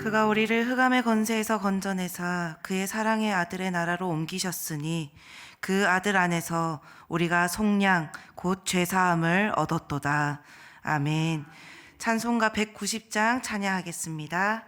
그가 우리를 흑암의 권세에서 건져내사 그의 사랑의 아들의 나라로 옮기셨으니 그 아들 안에서 우리가 속량 곧 죄사함을 얻었도다. 아멘. 찬송가 190장 찬양하겠습니다.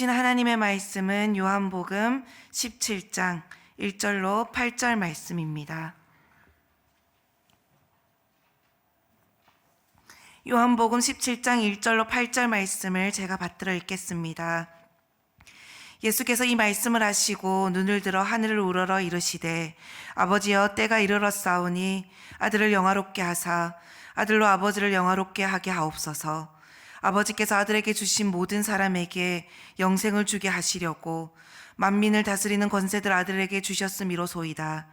주신 하나님의 말씀은 요한복음 17장 1절로 8절 말씀입니다. 요한복음 17장 1절로 8절 말씀을 제가 받들어 읽겠습니다. 예수께서 이 말씀을 하시고 눈을 들어 하늘을 우러러 이르시되 아버지여 때가 이르렀사오니 아들을 영화롭게 하사 아들로 아버지를 영화롭게 하게 하옵소서. 아버지께서 아들에게 주신 모든 사람에게 영생을 주게 하시려고 만민을 다스리는 권세들 아들에게 주셨음이로소이다.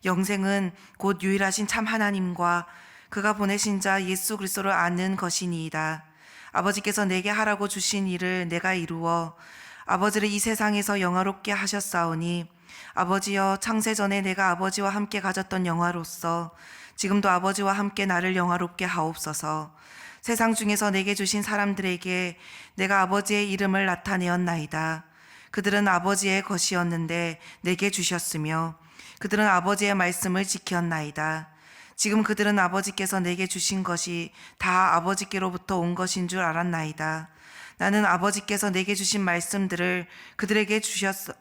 영생은 곧 유일하신 참 하나님과 그가 보내신 자 예수 그리스도를 아는 것이니이다. 아버지께서 내게 하라고 주신 일을 내가 이루어 아버지를 이 세상에서 영화롭게 하셨사오니 아버지여 창세 전에 내가 아버지와 함께 가졌던 영화로서 지금도 아버지와 함께 나를 영화롭게 하옵소서. 세상 중에서 내게 주신 사람들에게 내가 아버지의 이름을 나타내었나이다. 그들은 아버지의 것이었는데 내게 주셨으며 그들은 아버지의 말씀을 지켰나이다. 지금 그들은 아버지께서 내게 주신 것이 다 아버지께로부터 온 것인 줄 알았나이다. 나는 아버지께서 내게 주신 말씀들을 그들에게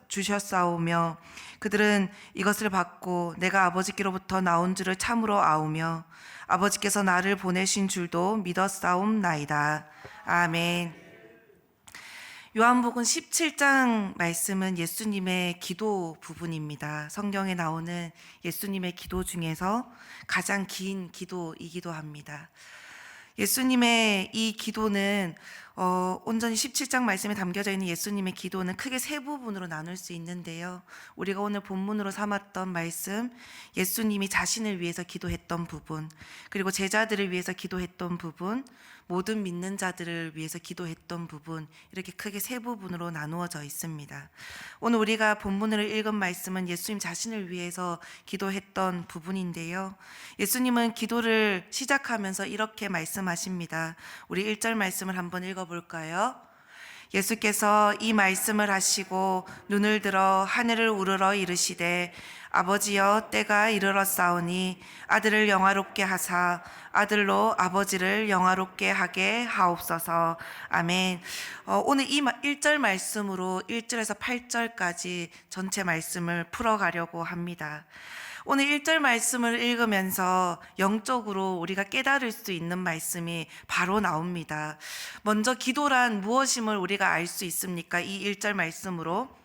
주셨사오며 그들은 이것을 받고 내가 아버지께로부터 나온 줄을 참으로 아오며 아버지께서 나를 보내신 줄도 믿었사옵나이다. 아멘. 요한복음 17장 말씀은 예수님의 기도 부분입니다. 성경에 나오는 예수님의 기도 중에서 가장 긴 기도이기도 합니다. 예수님의 이 기도는 온전히 17장 말씀에 담겨져 있는 예수님의 기도는 크게 세 부분으로 나눌 수 있는데요. 우리가 오늘 본문으로 삼았던 말씀, 예수님이 자신을 위해서 기도했던 부분, 그리고 제자들을 위해서 기도했던 부분, 모든 믿는 자들을 위해서 기도했던 부분, 이렇게 크게 세 부분으로 나누어져 있습니다. 오늘 우리가 본문으로 읽은 말씀은 예수님 자신을 위해서 기도했던 부분인데요. 예수님은 기도를 시작하면서 이렇게 말씀하십니다. 우리 1절 말씀을 한번 읽어볼까요? 예수께서 이 말씀을 하시고 눈을 들어 하늘을 우러러 이르시되 아버지여 때가 이르렀사오니 아들을 영화롭게 하사 아들로 아버지를 영화롭게 하게 하옵소서. 아멘. 오늘 이 1절 말씀으로 1절에서 8절까지 전체 말씀을 풀어가려고 합니다. 오늘 1절 말씀을 읽으면서 영적으로 우리가 깨달을 수 있는 말씀이 바로 나옵니다. 먼저 기도란 무엇임을 우리가 알 수 있습니까? 이 1절 말씀으로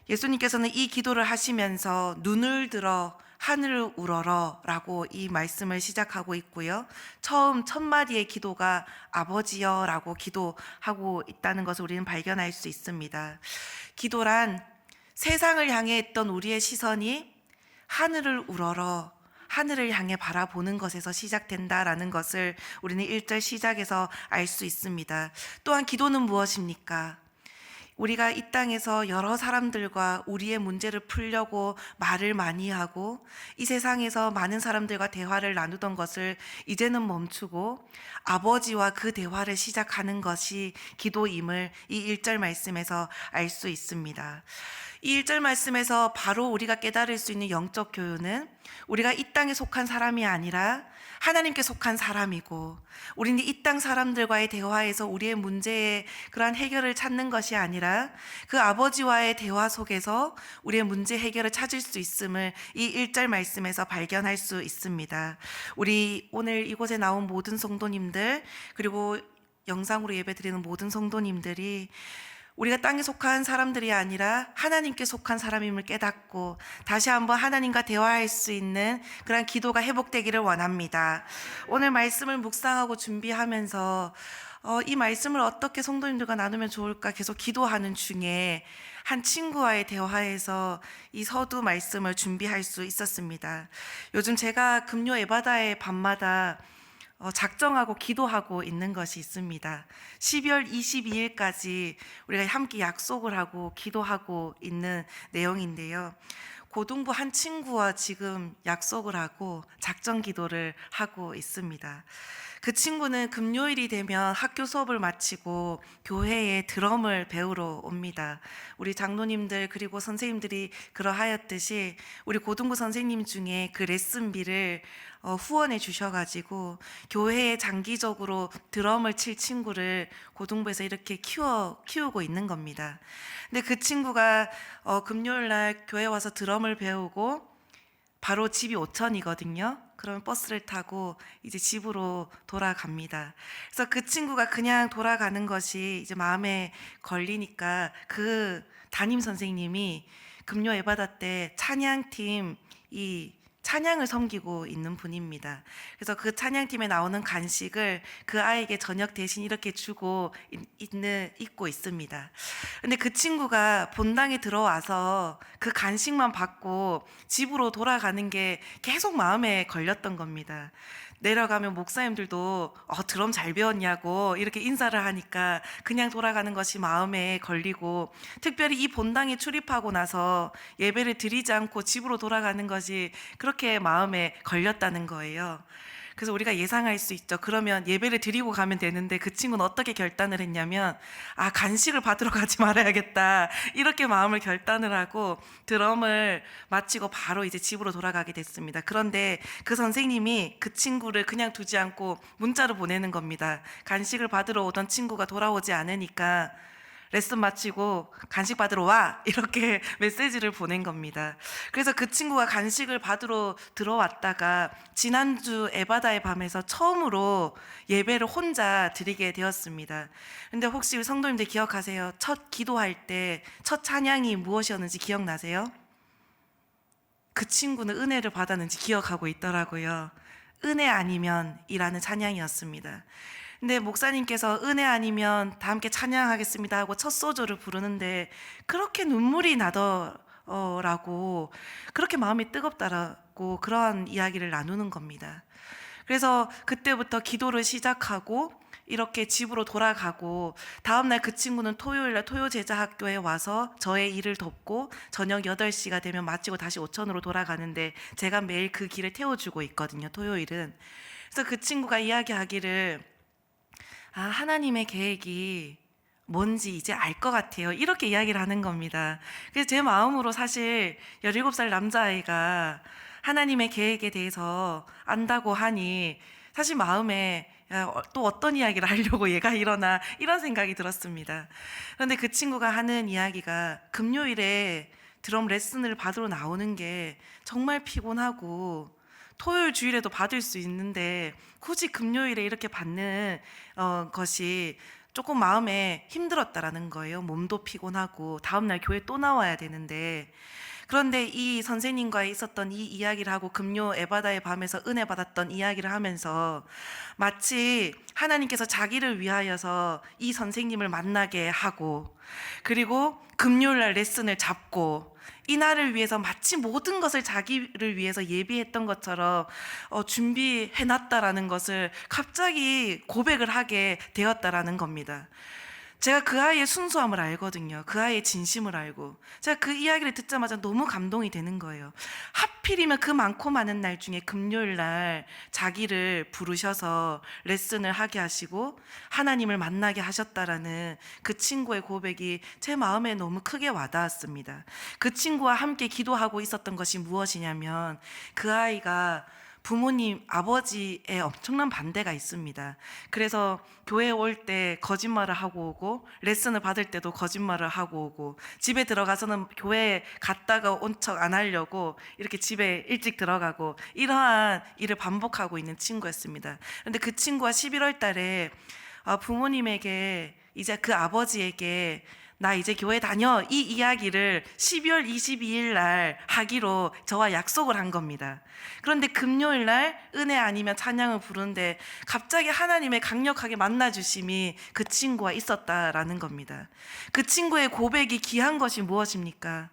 예수님께서는 이 기도를 하시면서 눈을 들어 하늘을 우러러 라고 이 말씀을 시작하고 있고요. 처음 첫 마디의 기도가 아버지여 라고 기도하고 있다는 것을 우리는 발견할 수 있습니다. 기도란 세상을 향해 했던 우리의 시선이 하늘을 우러러 하늘을 향해 바라보는 것에서 시작된다라는 것을 우리는 1절 시작에서 알 수 있습니다. 또한 기도는 무엇입니까? 우리가 이 땅에서 여러 사람들과 우리의 문제를 풀려고 말을 많이 하고 이 세상에서 많은 사람들과 대화를 나누던 것을 이제는 멈추고 아버지와 그 대화를 시작하는 것이 기도임을 이 1절 말씀에서 알 수 있습니다. 이 1절 말씀에서 바로 우리가 깨달을 수 있는 영적 교훈은 우리가 이 땅에 속한 사람이 아니라 하나님께 속한 사람이고 우리는 이 땅 사람들과의 대화에서 우리의 문제의 그러한 해결을 찾는 것이 아니라 그 아버지와의 대화 속에서 우리의 문제 해결을 찾을 수 있음을 이 1절 말씀에서 발견할 수 있습니다. 우리 오늘 이곳에 나온 모든 성도님들 그리고 영상으로 예배드리는 모든 성도님들이 우리가 땅에 속한 사람들이 아니라 하나님께 속한 사람임을 깨닫고 다시 한번 하나님과 대화할 수 있는 그런 기도가 회복되기를 원합니다. 오늘 말씀을 묵상하고 준비하면서 이 말씀을 어떻게 성도님들과 나누면 좋을까 계속 기도하는 중에 한 친구와의 대화에서 이 서두 말씀을 준비할 수 있었습니다. 요즘 제가 금요 에바다의 밤마다 작정하고 기도하고 있는 것이 있습니다. 12월 22일까지 우리가 함께 약속을 하고 기도하고 있는 내용인데요. 고등부 한 친구와 지금 약속을 하고 작정 기도를 하고 있습니다. 그 친구는 금요일이 되면 학교 수업을 마치고 교회에 드럼을 배우러 옵니다. 우리 장로님들 그리고 선생님들이 그러하였듯이 우리 고등부 선생님 중에 그 레슨비를 후원해 주셔가지고 교회에 장기적으로 드럼을 칠 친구를 고등부에서 이렇게 키우고 있는 겁니다. 근데 그 친구가 금요일 날 교회 와서 드럼을 배우고 바로 집이 오천이거든요. 그러면 버스를 타고 이제 집으로 돌아갑니다. 그래서 그 친구가 그냥 돌아가는 것이 이제 마음에 걸리니까 그 담임 선생님이 금요 예바다 때 찬양팀 이 찬양을 섬기고 있는 분입니다. 그래서 그 찬양팀에 나오는 간식을 그 아이에게 저녁 대신 이렇게 주고 있고 있습니다. 근데 그 친구가 본당에 들어와서 그 간식만 받고 집으로 돌아가는 게 계속 마음에 걸렸던 겁니다. 내려가면 목사님들도 드럼 잘 배웠냐고 이렇게 인사를 하니까 그냥 돌아가는 것이 마음에 걸리고, 특별히 이 본당에 출입하고 나서 예배를 드리지 않고 집으로 돌아가는 것이 그렇게 마음에 걸렸다는 거예요. 그래서 우리가 예상할 수 있죠. 그러면 예배를 드리고 가면 되는데 그 친구는 어떻게 결단을 했냐면, 간식을 받으러 가지 말아야겠다, 이렇게 마음을 결단을 하고 드럼을 마치고 바로 이제 집으로 돌아가게 됐습니다. 그런데 그 선생님이 그 친구를 그냥 두지 않고 문자로 보내는 겁니다. 간식을 받으러 오던 친구가 돌아오지 않으니까 레슨 마치고 간식 받으러 와, 이렇게 메시지를 보낸 겁니다. 그래서 그 친구가 간식을 받으러 들어왔다가 지난주 에바다의 밤에서 처음으로 예배를 혼자 드리게 되었습니다. 근데 혹시 성도님들 기억하세요? 첫 기도할 때 첫 찬양이 무엇이었는지 기억나세요? 그 친구는 은혜를 받았는지 기억하고 있더라고요. 은혜 아니면 이라는 찬양이었습니다. 근데 목사님께서 은혜 아니면 다 함께 찬양하겠습니다 하고 첫 소절을 부르는데 그렇게 눈물이 나더라고, 그렇게 마음이 뜨겁다라고 그러한 이야기를 나누는 겁니다. 그래서 그때부터 기도를 시작하고 이렇게 집으로 돌아가고, 다음날 그 친구는 토요일날 토요제자학교에 와서 저의 일을 돕고 저녁 8시가 되면 마치고 다시 오천으로 돌아가는데 제가 매일 그 길을 태워주고 있거든요, 토요일은. 그래서 그 친구가 이야기하기를 하나님의 계획이 뭔지 이제 알 것 같아요, 이렇게 이야기를 하는 겁니다. 그래서 제 마음으로 사실 17살 남자아이가 하나님의 계획에 대해서 안다고 하니 사실 마음에 또 어떤 이야기를 하려고 얘가 이러나, 이런 생각이 들었습니다. 그런데 그 친구가 하는 이야기가 금요일에 드럼 레슨을 받으러 나오는 게 정말 피곤하고 토요일 주일에도 받을 수 있는데 굳이 금요일에 이렇게 받는 것이 조금 마음에 힘들었다라는 거예요. 몸도 피곤하고 다음날 교회 또 나와야 되는데. 그런데 이 선생님과 있었던 이 이야기를 하고 금요 에바다의 밤에서 은혜 받았던 이야기를 하면서 마치 하나님께서 자기를 위하여서 이 선생님을 만나게 하고, 그리고 금요일날 레슨을 잡고 이날을 위해서 마치 모든 것을 자기를 위해서 예비했던 것처럼 준비해놨다라는 것을 갑자기 고백을 하게 되었다라는 겁니다. 제가 그 아이의 순수함을 알거든요. 그 아이의 진심을 알고 제가 그 이야기를 듣자마자 너무 감동이 되는 거예요. 하필이면 그 많고 많은 날 중에 금요일 날 자기를 부르셔서 레슨을 하게 하시고 하나님을 만나게 하셨다라는 그 친구의 고백이 제 마음에 너무 크게 와닿았습니다. 그 친구와 함께 기도하고 있었던 것이 무엇이냐면, 그 아이가 부모님, 아버지의 엄청난 반대가 있습니다. 그래서 교회에 올 때 거짓말을 하고 오고, 레슨을 받을 때도 거짓말을 하고 오고, 집에 들어가서는 교회에 갔다가 온 척 안 하려고 이렇게 집에 일찍 들어가고, 이러한 일을 반복하고 있는 친구였습니다. 그런데 그 친구가 11월 달에 부모님에게, 이제 그 아버지에게 나 이제 교회 다녀, 이 이야기를 12월 22일 날 하기로 저와 약속을 한 겁니다. 그런데 금요일 날 은혜 아니면 찬양을 부르는데 갑자기 하나님의 강력하게 만나주심이 그 친구와 있었다라는 겁니다. 그 친구의 고백이 귀한 것이 무엇입니까?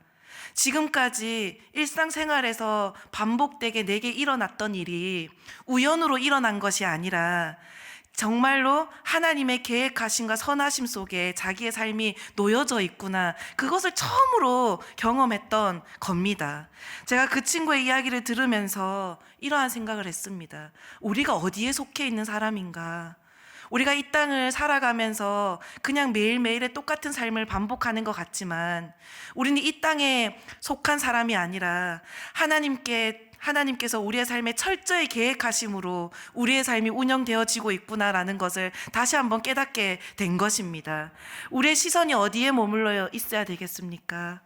지금까지 일상생활에서 반복되게 내게 일어났던 일이 우연으로 일어난 것이 아니라 정말로 하나님의 계획하심과 선하심 속에 자기의 삶이 놓여져 있구나, 그것을 처음으로 경험했던 겁니다. 제가 그 친구의 이야기를 들으면서 이러한 생각을 했습니다. 우리가 어디에 속해 있는 사람인가? 우리가 이 땅을 살아가면서 그냥 매일매일의 똑같은 삶을 반복하는 것 같지만 우리는 이 땅에 속한 사람이 아니라 하나님께서 우리의 삶에 철저히 계획하심으로 우리의 삶이 운영되어지고 있구나라는 것을 다시 한번 깨닫게 된 것입니다. 우리의 시선이 어디에 머물러 있어야 되겠습니까?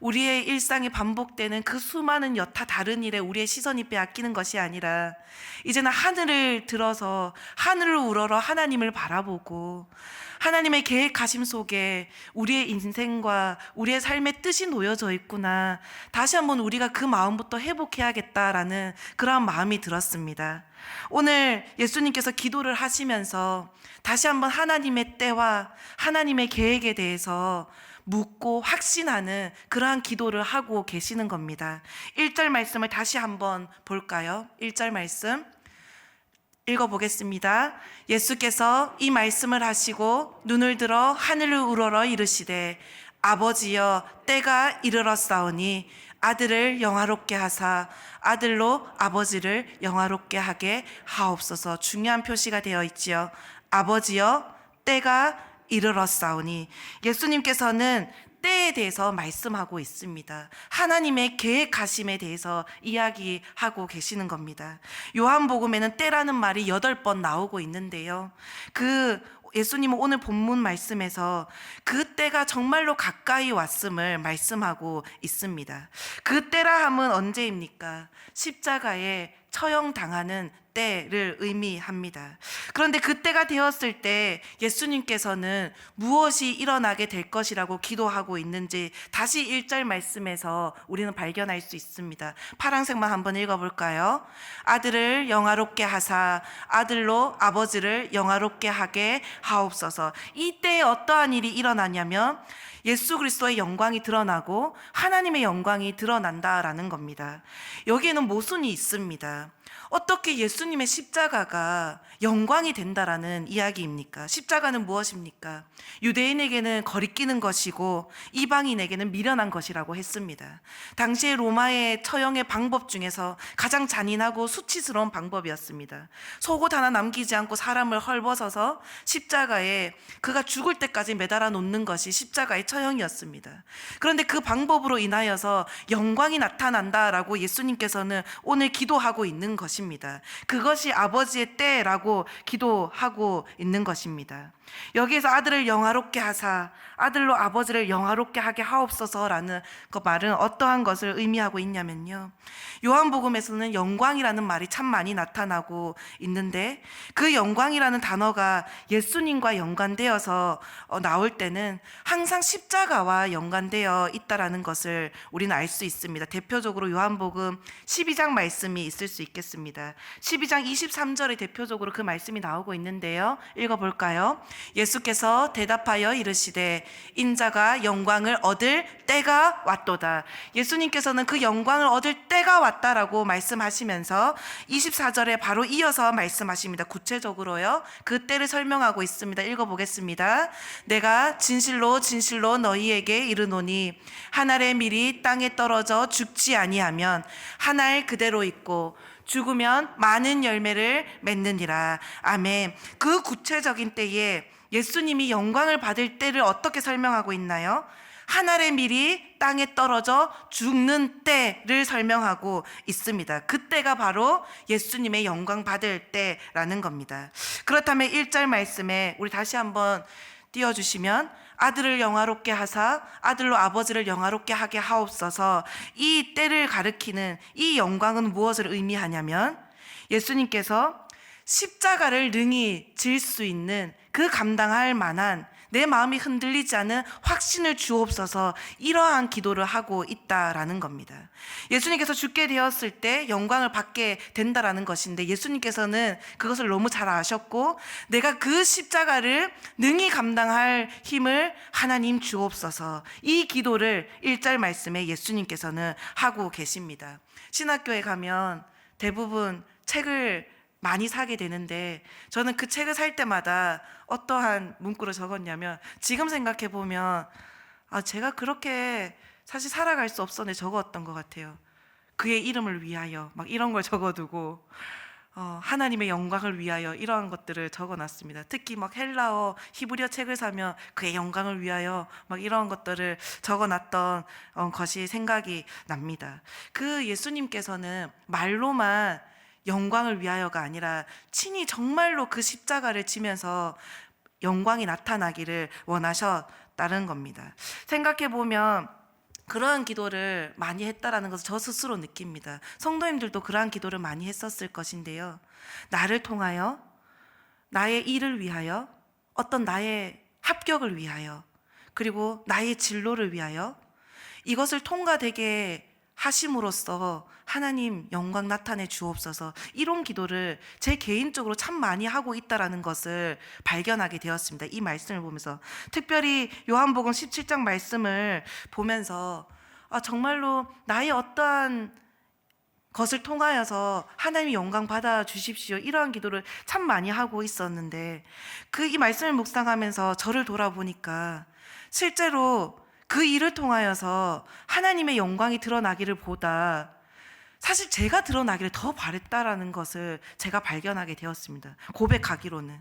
우리의 일상에 반복되는 그 수많은 여타 다른 일에 우리의 시선이 빼앗기는 것이 아니라 이제는 하늘을 들어서 하늘을 우러러 하나님을 바라보고 하나님의 계획하심 속에 우리의 인생과 우리의 삶의 뜻이 놓여져 있구나, 다시 한번 우리가 그 마음부터 회복해야겠다라는 그러한 마음이 들었습니다. 오늘 예수님께서 기도를 하시면서 다시 한번 하나님의 때와 하나님의 계획에 대해서 묻고 확신하는 그러한 기도를 하고 계시는 겁니다. 1절 말씀을 다시 한번 볼까요? 1절 말씀 읽어보겠습니다. 예수께서 이 말씀을 하시고 눈을 들어 하늘을 우러러 이르시되 아버지여 때가 이르렀사오니 아들을 영화롭게 하사 아들로 아버지를 영화롭게 하게 하옵소서. 중요한 표시가 되어 있지요. 아버지여 때가 이르렀사오니, 예수님께서는 때에 대해서 말씀하고 있습니다. 하나님의 계획하심에 대해서 이야기하고 계시는 겁니다. 요한복음에는 때라는 말이 8번 나오고 있는데요, 예수님은 오늘 본문 말씀에서 그 때가 정말로 가까이 왔음을 말씀하고 있습니다. 그 때라 함은 언제입니까? 십자가에 처형당하는 때를 의미합니다. 그런데 그때가 되었을 때 예수님께서는 무엇이 일어나게 될 것이라고 기도하고 있는지 다시 1절 말씀에서 우리는 발견할 수 있습니다. 파란색만 한번 읽어볼까요? 아들을 영화롭게 하사 아들로 아버지를 영화롭게 하게 하옵소서. 이 때에 어떠한 일이 일어나냐면 예수 그리스도의 영광이 드러나고 하나님의 영광이 드러난다라는 겁니다. 여기에는 모순이 있습니다. 어떻게 예수님의 십자가가 영광이 된다라는 이야기입니까? 십자가는 무엇입니까? 유대인에게는 거리끼는 것이고 이방인에게는 미련한 것이라고 했습니다. 당시의 로마의 처형의 방법 중에서 가장 잔인하고 수치스러운 방법이었습니다. 속옷 하나 남기지 않고 사람을 헐벗어서 십자가에 그가 죽을 때까지 매달아 놓는 것이 십자가의 처형이었습니다. 그런데 그 방법으로 인하여서 영광이 나타난다라고 예수님께서는 오늘 기도하고 있는 것입니다. 그것이 아버지의 때라고 기도하고 있는 것입니다. 여기에서 아들을 영화롭게 하사 아들로 아버지를 영화롭게 하게 하옵소서라는 그 말은 어떠한 것을 의미하고 있냐면요, 요한복음에서는 영광이라는 말이 참 많이 나타나고 있는데 그 영광이라는 단어가 예수님과 연관되어서 나올 때는 항상 십자가와 연관되어 있다라는 것을 우리는 알 수 있습니다. 대표적으로 요한복음 12장 말씀이 있을 수 있겠습니다. 12장 23절에 대표적으로 그 말씀이 나오고 있는데요, 읽어볼까요? 예수께서 대답하여 이르시되 인자가 영광을 얻을 때가 왔도다. 예수님께서는 그 영광을 얻을 때가 왔다라고 말씀하시면서 24절에 바로 이어서 말씀하십니다. 구체적으로요, 그 때를 설명하고 있습니다. 읽어보겠습니다. 내가 진실로 진실로 너희에게 이르노니 한 알의 밀이 땅에 떨어져 죽지 아니하면 한 알 그대로 있고 죽으면 많은 열매를 맺느니라. 아멘. 그 구체적인 때에 예수님이 영광을 받을 때를 어떻게 설명하고 있나요? 한 알의 밀이 땅에 떨어져 죽는 때를 설명하고 있습니다. 그때가 바로 예수님의 영광 받을 때라는 겁니다. 그렇다면 1절 말씀에 우리 다시 한번 띄워주시면 아들을 영화롭게 하사 아들로 아버지를 영화롭게 하게 하옵소서. 이 때를 가리키는 이 영광은 무엇을 의미하냐면 예수님께서 십자가를 능히 질 수 있는 그 감당할 만한 내 마음이 흔들리지 않은 확신을 주옵소서, 이러한 기도를 하고 있다라는 겁니다. 예수님께서 죽게 되었을 때 영광을 받게 된다라는 것인데 예수님께서는 그것을 너무 잘 아셨고 내가 그 십자가를 능히 감당할 힘을 하나님 주옵소서, 이 기도를 1절 말씀에 예수님께서는 하고 계십니다. 신학교에 가면 대부분 책을 많이 사게 되는데 저는 그 책을 살 때마다 어떠한 문구를 적었냐면, 지금 생각해 보면 제가 그렇게 사실 살아갈 수 없었네 적었던 것 같아요. 그의 이름을 위하여 막 이런 걸 적어두고 하나님의 영광을 위하여 이러한 것들을 적어놨습니다. 특히 막 헬라어 히브리어 책을 사면 그의 영광을 위하여 막 이런 것들을 적어놨던 것이 생각이 납니다. 그 예수님께서는 말로만 영광을 위하여가 아니라 친히 정말로 그 십자가를 지면서 영광이 나타나기를 원하셨다는 겁니다. 생각해 보면 그러한 기도를 많이 했다라는 것을 저 스스로 느낍니다. 성도님들도 그러한 기도를 많이 했었을 것인데요. 나를 통하여, 나의 일을 위하여, 어떤 나의 합격을 위하여, 그리고 나의 진로를 위하여 이것을 통과되게 하심으로써 하나님 영광 나타내 주옵소서, 이런 기도를 제 개인적으로 참 많이 하고 있다라는 것을 발견하게 되었습니다. 이 말씀을 보면서, 특별히 요한복음 17장 말씀을 보면서 정말로 나의 어떠한 것을 통하여서 하나님이 영광 받아 주십시오, 이러한 기도를 참 많이 하고 있었는데, 이 말씀을 묵상하면서 저를 돌아보니까 실제로 그 일을 통하여서 하나님의 영광이 드러나기를 보다 사실 제가 드러나기를 더 바랬다라는 것을 제가 발견하게 되었습니다. 고백하기로는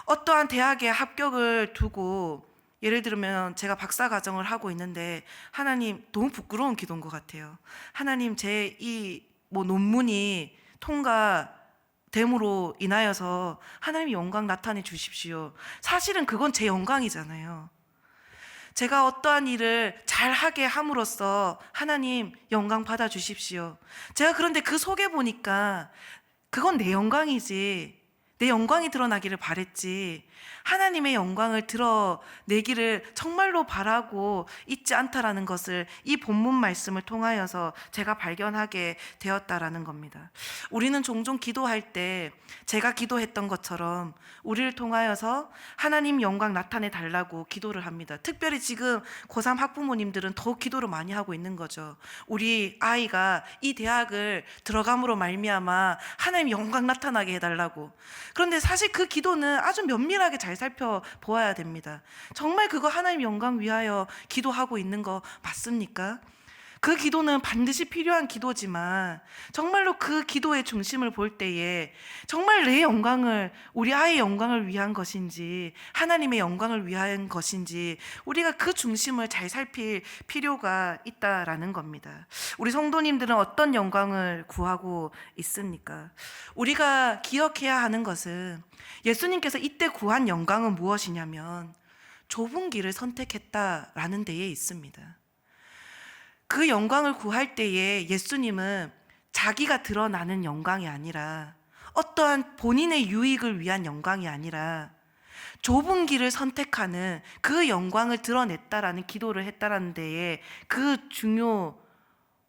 어떠한 대학에 합격을 두고, 예를 들면 제가 박사 과정을 하고 있는데, 하나님, 너무 부끄러운 기도인 것 같아요. 하나님, 제 이 논문이 통과됨으로 인하여서 하나님이 영광 나타내 주십시오. 사실은 그건 제 영광이잖아요. 제가 어떠한 일을 잘하게 함으로써 하나님 영광 받아 주십시오. 제가 그런데 그 속에 보니까 그건 내 영광이지, 내 영광이 드러나기를 바랬지, 하나님의 영광을 드러내기를 정말로 바라고 있지 않다라는 것을 이 본문 말씀을 통하여서 제가 발견하게 되었다라는 겁니다. 우리는 종종 기도할 때 제가 기도했던 것처럼 우리를 통하여서 하나님 영광 나타내 달라고 기도를 합니다. 특별히 지금 고3 학부모님들은 더욱 기도를 많이 하고 있는 거죠. 우리 아이가 이 대학을 들어감으로 말미암아 하나님 영광 나타나게 해달라고. 그런데 사실 그 기도는 아주 면밀하게 잘 살펴보아야 됩니다. 정말 그거 하나님 영광 위하여 기도하고 있는 거 맞습니까? 그 기도는 반드시 필요한 기도지만, 정말로 그 기도의 중심을 볼 때에 정말 내 영광을, 우리 아이의 영광을 위한 것인지 하나님의 영광을 위한 것인지 우리가 그 중심을 잘 살필 필요가 있다라는 겁니다. 우리 성도님들은 어떤 영광을 구하고 있습니까? 우리가 기억해야 하는 것은, 예수님께서 이때 구한 영광은 무엇이냐면 좁은 길을 선택했다라는 데에 있습니다. 그 영광을 구할 때에 예수님은 자기가 드러나는 영광이 아니라, 어떠한 본인의 유익을 위한 영광이 아니라 좁은 길을 선택하는 그 영광을 드러냈다라는 기도를 했다라는 데에 그 중요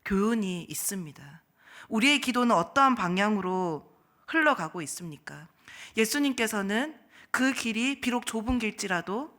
교훈이 있습니다. 우리의 기도는 어떠한 방향으로 흘러가고 있습니까? 예수님께서는 그 길이 비록 좁은 길지라도,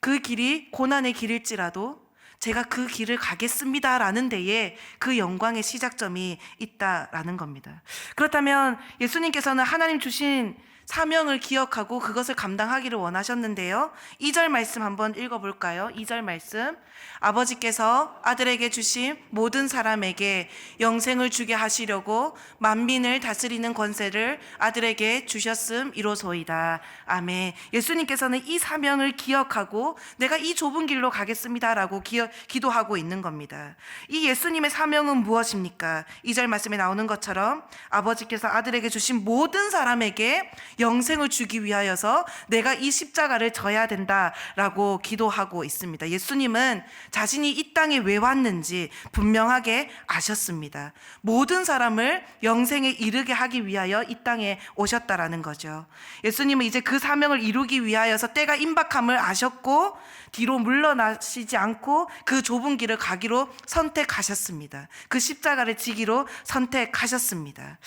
그 길이 고난의 길일지라도 제가 그 길을 가겠습니다라는 데에 그 영광의 시작점이 있다라는 겁니다. 그렇다면 예수님께서는 하나님 주신 사명을 기억하고 그것을 감당하기를 원하셨는데요. 2절 말씀 한번 읽어볼까요? 2절 말씀, 아버지께서 아들에게 주신 모든 사람에게 영생을 주게 하시려고 만민을 다스리는 권세를 아들에게 주셨음이로소이다. 아멘. 예수님께서는 이 사명을 기억하고 내가 이 좁은 길로 가겠습니다라고 기도하고 있는 겁니다. 이 예수님의 사명은 무엇입니까? 2절 말씀에 나오는 것처럼 아버지께서 아들에게 주신 모든 사람에게 영생을 주기 위하여서 내가 이 십자가를 져야 된다라고 기도하고 있습니다. 예수님은 자신이 이 땅에 왜 왔는지 분명하게 아셨습니다. 모든 사람을 영생에 이르게 하기 위하여 이 땅에 오셨다라는 거죠. 예수님은 이제 그 사명을 이루기 위하여서 때가 임박함을 아셨고 뒤로 물러나시지 않고 그 좁은 길을 가기로 선택하셨습니다. 그 십자가를 지기로 선택하셨습니다.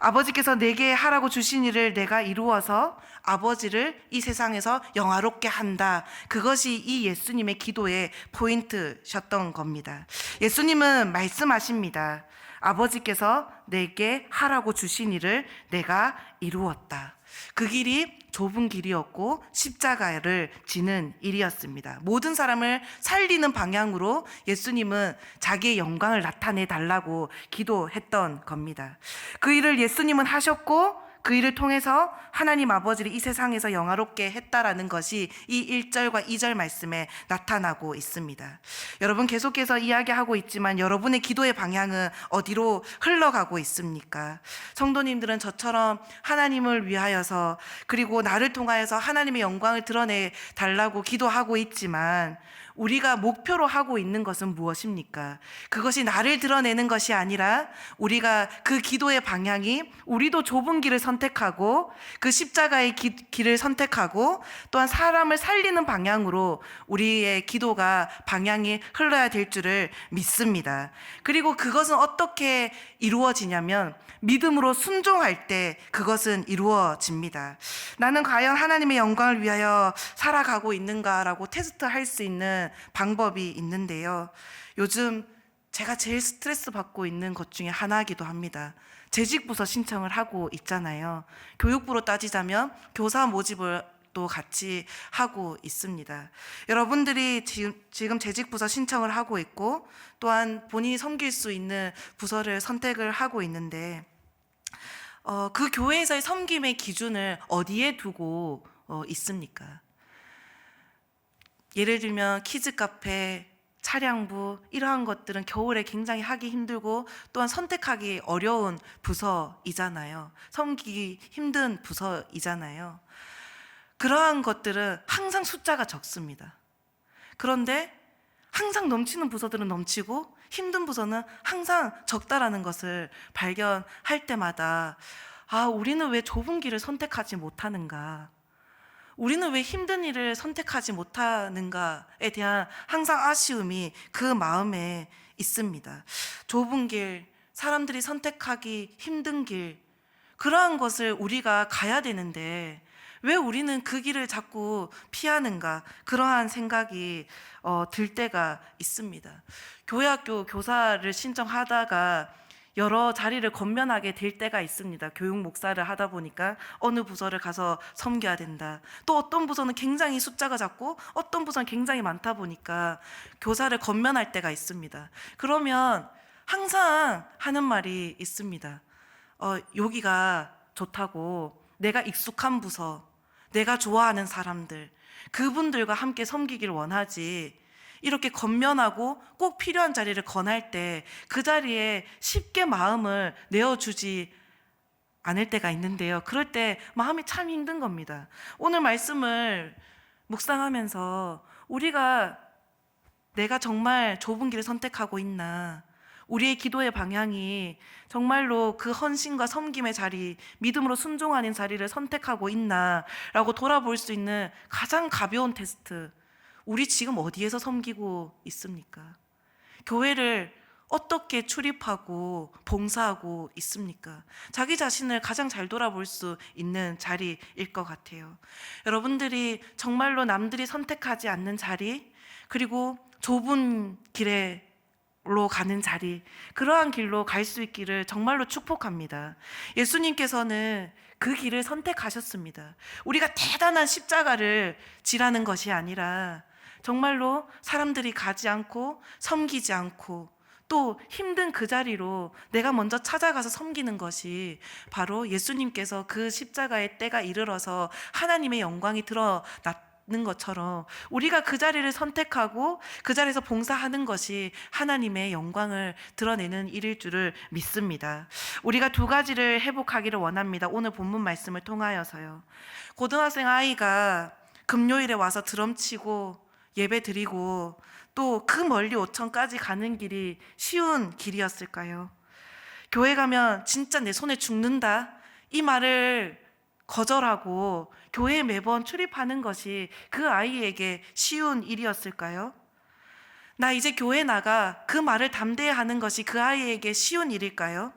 아버지께서 내게 하라고 주신 일을 내가 이루어서 아버지를 이 세상에서 영화롭게 한다. 그것이 이 예수님의 기도의 포인트셨던 겁니다. 예수님은 말씀하십니다. 아버지께서 내게 하라고 주신 일을 내가 이루었다. 그 길이 좁은 길이었고 십자가를 지는 일이었습니다. 모든 사람을 살리는 방향으로 예수님은 자기의 영광을 나타내 달라고 기도했던 겁니다. 그 일을 예수님은 하셨고 그 일을 통해서 하나님 아버지를 이 세상에서 영화롭게 했다라는 것이 이 1절과 2절 말씀에 나타나고 있습니다. 여러분, 계속해서 이야기하고 있지만 여러분의 기도의 방향은 어디로 흘러가고 있습니까? 성도님들은 저처럼 하나님을 위하여서, 그리고 나를 통하여서 하나님의 영광을 드러내 달라고 기도하고 있지만 우리가 목표로 하고 있는 것은 무엇입니까? 그것이 나를 드러내는 것이 아니라 우리가 그 기도의 방향이 우리도 좁은 길을 선택하고 그 십자가의 길을 선택하고 또한 사람을 살리는 방향으로 우리의 기도가 방향이 흘러야 될 줄을 믿습니다. 그리고 그것은 어떻게 이루어지냐면 믿음으로 순종할 때 그것은 이루어집니다. 나는 과연 하나님의 영광을 위하여 살아가고 있는가라고 테스트할 수 있는 방법이 있는데요. 요즘 제가 제일 스트레스 받고 있는 것 중에 하나이기도 합니다. 재직부서 신청을 하고 있잖아요. 교육부로 따지자면 교사 모집을 또 같이 하고 있습니다. 여러분들이 지금 재직부서 신청을 하고 있고 또한 본인이 섬길 수 있는 부서를 선택을 하고 있는데 그 교회에서의 섬김의 기준을 어디에 두고 있습니까? 예를 들면 키즈 카페, 차량부 이러한 것들은 겨울에 굉장히 하기 힘들고 또한 선택하기 어려운 부서이잖아요. 섬기기 힘든 부서이잖아요. 그러한 것들은 항상 숫자가 적습니다. 그런데 항상 넘치는 부서들은 넘치고 힘든 부서는 항상 적다라는 것을 발견할 때마다 우리는 왜 좁은 길을 선택하지 못하는가? 우리는 왜 힘든 일을 선택하지 못하는가에 대한 항상 아쉬움이 그 마음에 있습니다. 좁은 길, 사람들이 선택하기 힘든 길, 그러한 것을 우리가 가야 되는데 왜 우리는 그 길을 자꾸 피하는가? 그러한 생각이 들 때가 있습니다. 교회학교 교사를 신청하다가 여러 자리를 건면하게 될 때가 있습니다. 교육 목사를 하다 보니까 어느 부서를 가서 섬겨야 된다. 또 어떤 부서는 굉장히 숫자가 작고 어떤 부서는 굉장히 많다 보니까 교사를 건면할 때가 있습니다. 그러면 항상 하는 말이 있습니다. 여기가 좋다고 내가 익숙한 부서, 내가 좋아하는 사람들, 그분들과 함께 섬기길 원하지 이렇게 건면하고 꼭 필요한 자리를 권할 때 그 자리에 쉽게 마음을 내어주지 않을 때가 있는데요. 그럴 때 마음이 참 힘든 겁니다. 오늘 말씀을 묵상하면서 우리가 내가 정말 좁은 길을 선택하고 있나, 우리의 기도의 방향이 정말로 그 헌신과 섬김의 자리, 믿음으로 순종하는 자리를 선택하고 있나라고 돌아볼 수 있는 가장 가벼운 테스트, 우리 지금 어디에서 섬기고 있습니까? 교회를 어떻게 출입하고 봉사하고 있습니까? 자기 자신을 가장 잘 돌아볼 수 있는 자리일 것 같아요. 여러분들이 정말로 남들이 선택하지 않는 자리, 그리고 좁은 길로 가는 자리, 그러한 길로 갈 수 있기를 정말로 축복합니다. 예수님께서는 그 길을 선택하셨습니다. 우리가 대단한 십자가를 지라는 것이 아니라 정말로 사람들이 가지 않고 섬기지 않고 또 힘든 그 자리로 내가 먼저 찾아가서 섬기는 것이 바로 예수님께서 그 십자가의 때가 이르러서 하나님의 영광이 드러났는 것처럼 우리가 그 자리를 선택하고 그 자리에서 봉사하는 것이 하나님의 영광을 드러내는 일일 줄을 믿습니다. 우리가 두 가지를 회복하기를 원합니다. 오늘 본문 말씀을 통하여서요. 고등학생 아이가 금요일에 와서 드럼 치고 예배 드리고 또 그 멀리 오천까지 가는 길이 쉬운 길이었을까요? 교회 가면 진짜 내 손에 죽는다 이 말을 거절하고 교회에 매번 출입하는 것이 그 아이에게 쉬운 일이었을까요? 나 이제 교회 나가 그 말을 담대히 하는 것이 그 아이에게 쉬운 일일까요?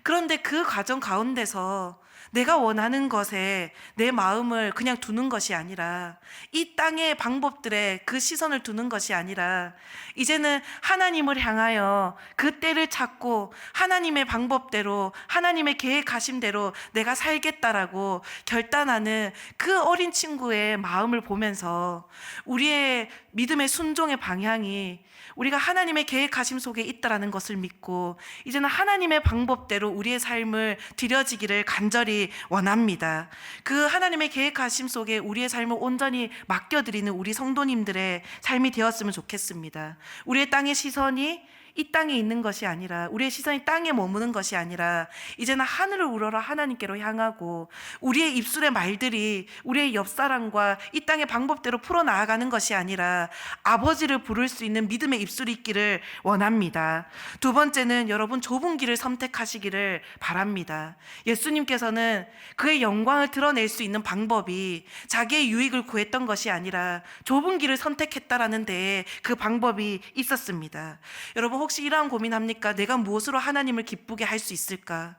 그런데 그 과정 가운데서 내가 원하는 것에 내 마음을 그냥 두는 것이 아니라 이 땅의 방법들에 그 시선을 두는 것이 아니라 이제는 하나님을 향하여 그 때를 찾고 하나님의 방법대로 하나님의 계획하심대로 내가 살겠다라고 결단하는 그 어린 친구의 마음을 보면서 우리의 믿음의 순종의 방향이 우리가 하나님의 계획하심 속에 있다라는 것을 믿고 이제는 하나님의 방법대로 우리의 삶을 드려지기를 간절히 원합니다. 그 하나님의 계획하심 속에 우리의 삶을 온전히 맡겨드리는 우리 성도님들의 삶이 되었으면 좋겠습니다. 우리의 땅의 시선이 이 땅에 있는 것이 아니라, 우리의 시선이 땅에 머무는 것이 아니라 이제는 하늘을 우러러 하나님께로 향하고, 우리의 입술의 말들이 우리의 옆사람과 이 땅의 방법대로 풀어나가는 것이 아니라 아버지를 부를 수 있는 믿음의 입술이 있기를 원합니다. 두 번째는 여러분, 좁은 길을 선택하시기를 바랍니다. 예수님께서는 그의 영광을 드러낼 수 있는 방법이 자기의 유익을 구했던 것이 아니라 좁은 길을 선택했다라는 데에 그 방법이 있었습니다. 여러분, 혹시 이러한 고민합니까? 내가 무엇으로 하나님을 기쁘게 할 수 있을까?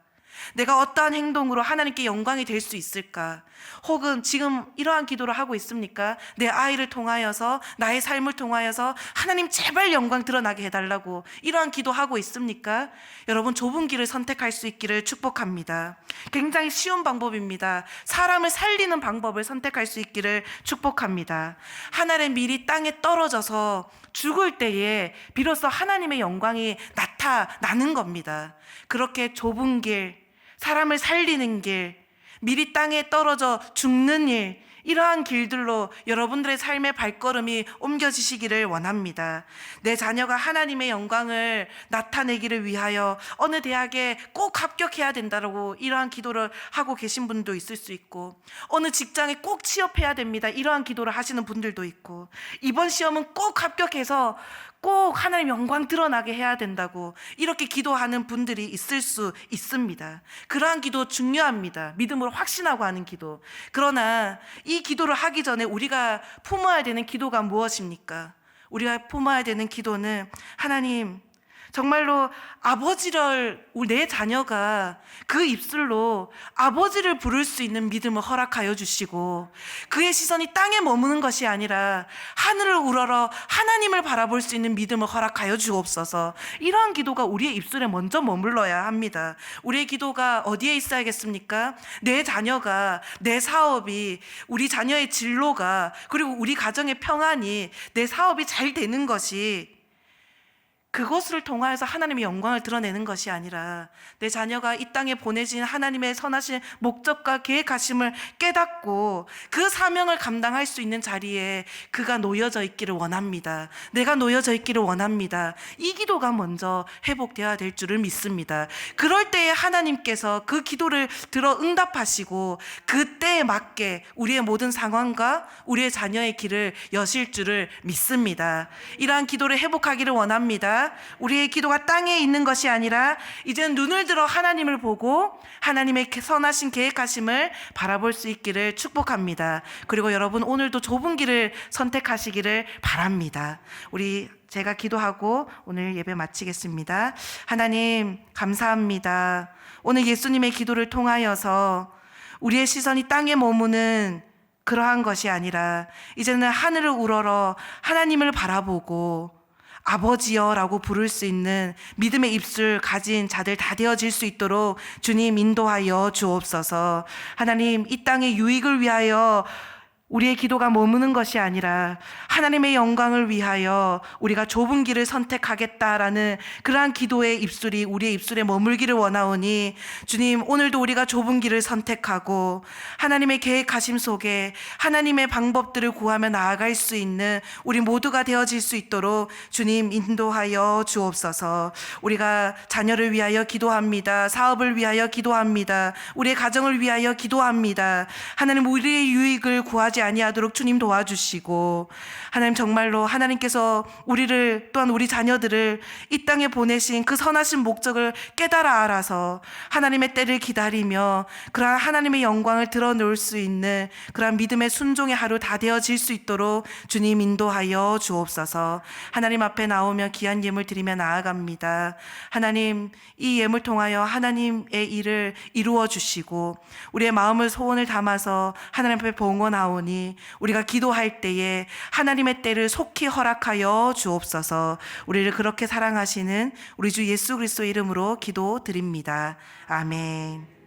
내가 어떠한 행동으로 하나님께 영광이 될 수 있을까? 혹은 지금 이러한 기도를 하고 있습니까? 내 아이를 통하여서, 나의 삶을 통하여서 하나님 제발 영광 드러나게 해달라고 이러한 기도하고 있습니까? 여러분, 좁은 길을 선택할 수 있기를 축복합니다. 굉장히 쉬운 방법입니다. 사람을 살리는 방법을 선택할 수 있기를 축복합니다. 하늘의 밀이 땅에 떨어져서 죽을 때에 비로소 하나님의 영광이 나타나는 겁니다. 그렇게 좁은 길, 사람을 살리는 길, 밀이 땅에 떨어져 죽는 일, 이러한 길들로 여러분들의 삶의 발걸음이 옮겨지시기를 원합니다. 내 자녀가 하나님의 영광을 나타내기를 위하여 어느 대학에 꼭 합격해야 된다고 이러한 기도를 하고 계신 분도 있을 수 있고, 어느 직장에 꼭 취업해야 됩니다, 이러한 기도를 하시는 분들도 있고, 이번 시험은 꼭 합격해서 꼭 하나님 영광 드러나게 해야 된다고 이렇게 기도하는 분들이 있을 수 있습니다. 그러한 기도 중요합니다. 믿음으로 확신하고 하는 기도. 그러나 이 기도를 하기 전에 우리가 품어야 되는 기도가 무엇입니까? 우리가 품어야 되는 기도는, 하나님, 정말로 아버지를, 내 자녀가 그 입술로 아버지를 부를 수 있는 믿음을 허락하여 주시고, 그의 시선이 땅에 머무는 것이 아니라 하늘을 우러러 하나님을 바라볼 수 있는 믿음을 허락하여 주옵소서. 이러한 기도가 우리의 입술에 먼저 머물러야 합니다. 우리의 기도가 어디에 있어야겠습니까? 내 자녀가, 내 사업이, 우리 자녀의 진로가, 그리고 우리 가정의 평안이, 내 사업이 잘 되는 것이, 그것을 통하여서 하나님의 영광을 드러내는 것이 아니라 내 자녀가 이 땅에 보내진 하나님의 선하신 목적과 계획하심을 깨닫고 그 사명을 감당할 수 있는 자리에 그가 놓여져 있기를 원합니다. 내가 놓여져 있기를 원합니다. 이 기도가 먼저 회복되어야 될 줄을 믿습니다. 그럴 때에 하나님께서 그 기도를 들어 응답하시고 그때에 맞게 우리의 모든 상황과 우리의 자녀의 길을 여실 줄을 믿습니다. 이러한 기도를 회복하기를 원합니다. 우리의 기도가 땅에 있는 것이 아니라 이제는 눈을 들어 하나님을 보고 하나님의 선하신 계획하심을 바라볼 수 있기를 축복합니다. 그리고 여러분, 오늘도 좁은 길을 선택하시기를 바랍니다. 제가 기도하고 오늘 예배 마치겠습니다. 하나님, 감사합니다. 오늘 예수님의 기도를 통하여서 우리의 시선이 땅에 머무는 그러한 것이 아니라 이제는 하늘을 우러러 하나님을 바라보고 아버지여 라고 부를 수 있는 믿음의 입술 가진 자들 다 되어질 수 있도록 주님 인도하여 주옵소서. 하나님, 이 땅의 유익을 위하여 우리의 기도가 머무는 것이 아니라 하나님의 영광을 위하여 우리가 좁은 길을 선택하겠다라는 그러한 기도의 입술이 우리의 입술에 머물기를 원하오니, 주님, 오늘도 우리가 좁은 길을 선택하고 하나님의 계획하심 속에 하나님의 방법들을 구하며 나아갈 수 있는 우리 모두가 되어질 수 있도록 주님 인도하여 주옵소서. 우리가 자녀를 위하여 기도합니다. 사업을 위하여 기도합니다. 우리의 가정을 위하여 기도합니다. 하나님, 우리의 유익을 구하지 아니하도록 주님 도와주시고, 하나님, 정말로 하나님께서 우리를, 또한 우리 자녀들을 이 땅에 보내신 그 선하신 목적을 깨달아 알아서 하나님의 때를 기다리며 그러한 하나님의 영광을 드러놓을 수 있는 그러한 믿음의 순종의 하루 다 되어질 수 있도록 주님 인도하여 주옵소서. 하나님 앞에 나오며 귀한 예물 드리며 나아갑니다. 하나님, 이 예물 통하여 하나님의 일을 이루어 주시고 우리의 마음을 소원을 담아서 하나님 앞에 봉헌하오니 우리가 기도할 때에 하나님의 때를 속히 허락하여 주옵소서. 우리를 그렇게 사랑하시는 우리 주 예수 그리스도의 이름으로 기도드립니다. 아멘.